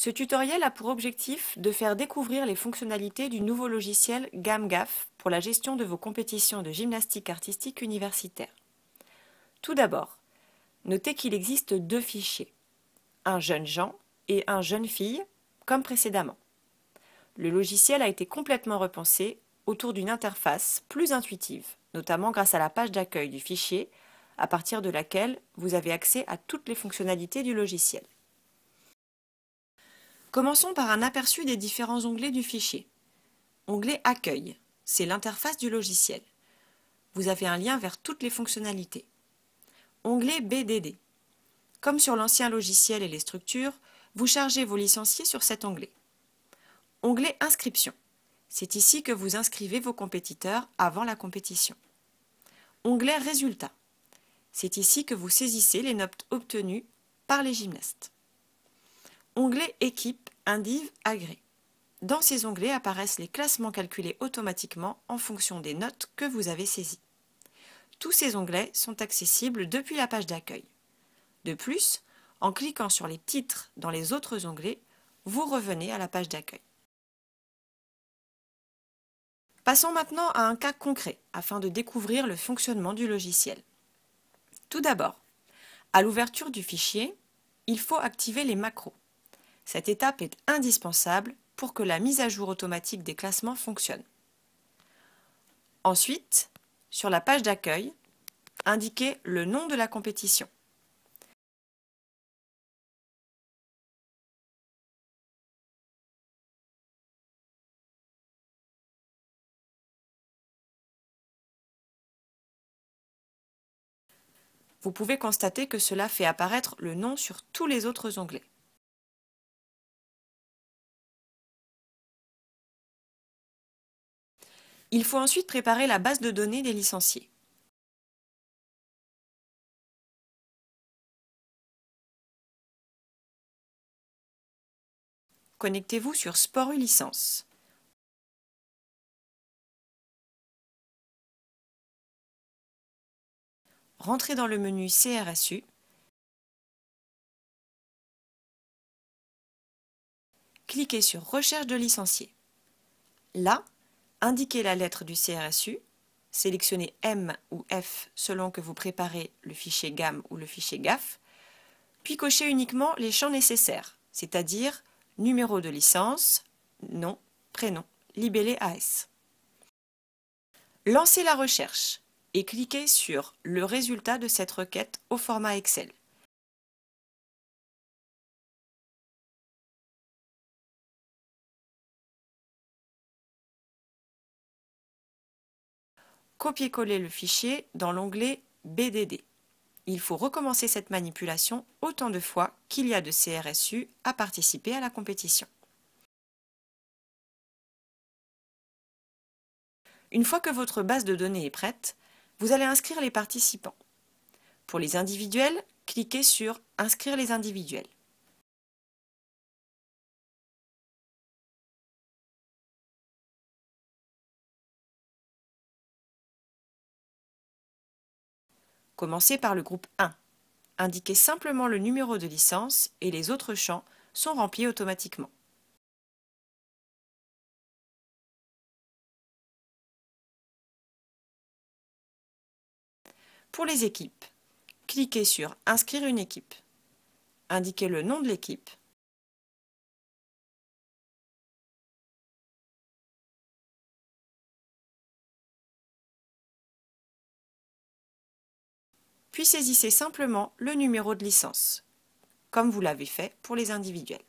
Ce tutoriel a pour objectif de faire découvrir les fonctionnalités du nouveau logiciel GAM-GAF pour la gestion de vos compétitions de gymnastique artistique universitaire. Tout d'abord, notez qu'il existe deux fichiers, un jeune Jean et un jeune fille, comme précédemment. Le logiciel a été complètement repensé autour d'une interface plus intuitive, notamment grâce à la page d'accueil du fichier, à partir de laquelle vous avez accès à toutes les fonctionnalités du logiciel. Commençons par un aperçu des différents onglets du fichier. Onglet Accueil, c'est l'interface du logiciel. Vous avez un lien vers toutes les fonctionnalités. Onglet BDD. Comme sur l'ancien logiciel et les structures, vous chargez vos licenciés sur cet onglet. Onglet Inscription. C'est ici que vous inscrivez vos compétiteurs avant la compétition. Onglet Résultats. C'est ici que vous saisissez les notes obtenues par les gymnastes. Onglet Équipe, Indiv, Agré. Dans ces onglets apparaissent les classements calculés automatiquement en fonction des notes que vous avez saisies. Tous ces onglets sont accessibles depuis la page d'accueil. De plus, en cliquant sur les titres dans les autres onglets, vous revenez à la page d'accueil. Passons maintenant à un cas concret afin de découvrir le fonctionnement du logiciel. Tout d'abord, à l'ouverture du fichier, il faut activer les macros. Cette étape est indispensable pour que la mise à jour automatique des classements fonctionne. Ensuite, sur la page d'accueil, indiquez le nom de la compétition. Vous pouvez constater que cela fait apparaître le nom sur tous les autres onglets. Il faut ensuite préparer la base de données des licenciés. Connectez-vous sur Sport Licence. Rentrez dans le menu CRSU. Cliquez sur Recherche de licenciés. Là, indiquez la lettre du CRSU, sélectionnez M ou F selon que vous préparez le fichier GAM ou le fichier GAF, puis cochez uniquement les champs nécessaires, c'est-à-dire numéro de licence, nom, prénom, libellé AS. Lancez la recherche et cliquez sur le résultat de cette requête au format Excel. Copiez-coller le fichier dans l'onglet BDD. Il faut recommencer cette manipulation autant de fois qu'il y a de CRSU à participer à la compétition. Une fois que votre base de données est prête, vous allez inscrire les participants. Pour les individuels, cliquez sur « Inscrire les individuels ». Commencez par le groupe 1. Indiquez simplement le numéro de licence et les autres champs sont remplis automatiquement. Pour les équipes, cliquez sur « Inscrire une équipe ». Indiquez le nom de l'équipe. Puis saisissez simplement le numéro de licence, comme vous l'avez fait pour les individuels.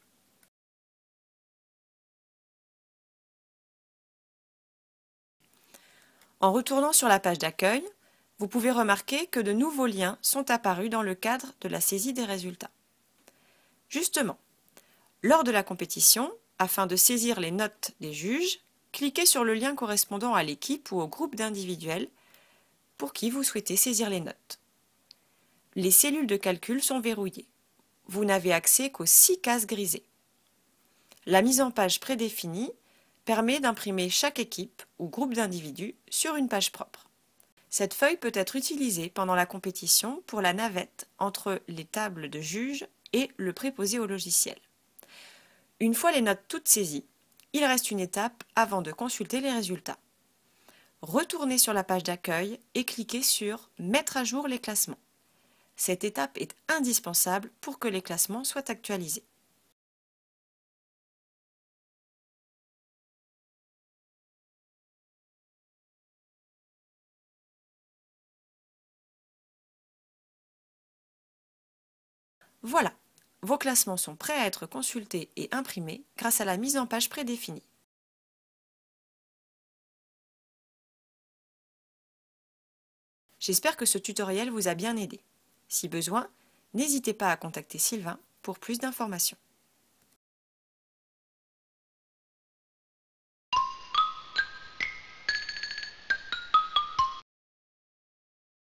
En retournant sur la page d'accueil, vous pouvez remarquer que de nouveaux liens sont apparus dans le cadre de la saisie des résultats. Justement, lors de la compétition, afin de saisir les notes des juges, cliquez sur le lien correspondant à l'équipe ou au groupe d'individuels pour qui vous souhaitez saisir les notes. Les cellules de calcul sont verrouillées. Vous n'avez accès qu'aux 6 cases grisées. La mise en page prédéfinie permet d'imprimer chaque équipe ou groupe d'individus sur une page propre. Cette feuille peut être utilisée pendant la compétition pour la navette entre les tables de juges et le préposé au logiciel. Une fois les notes toutes saisies, il reste une étape avant de consulter les résultats. Retournez sur la page d'accueil et cliquez sur « Mettre à jour les classements ». Cette étape est indispensable pour que les classements soient actualisés. Voilà, vos classements sont prêts à être consultés et imprimés grâce à la mise en page prédéfinie. J'espère que ce tutoriel vous a bien aidé. Si besoin, n'hésitez pas à contacter Sylvain pour plus d'informations.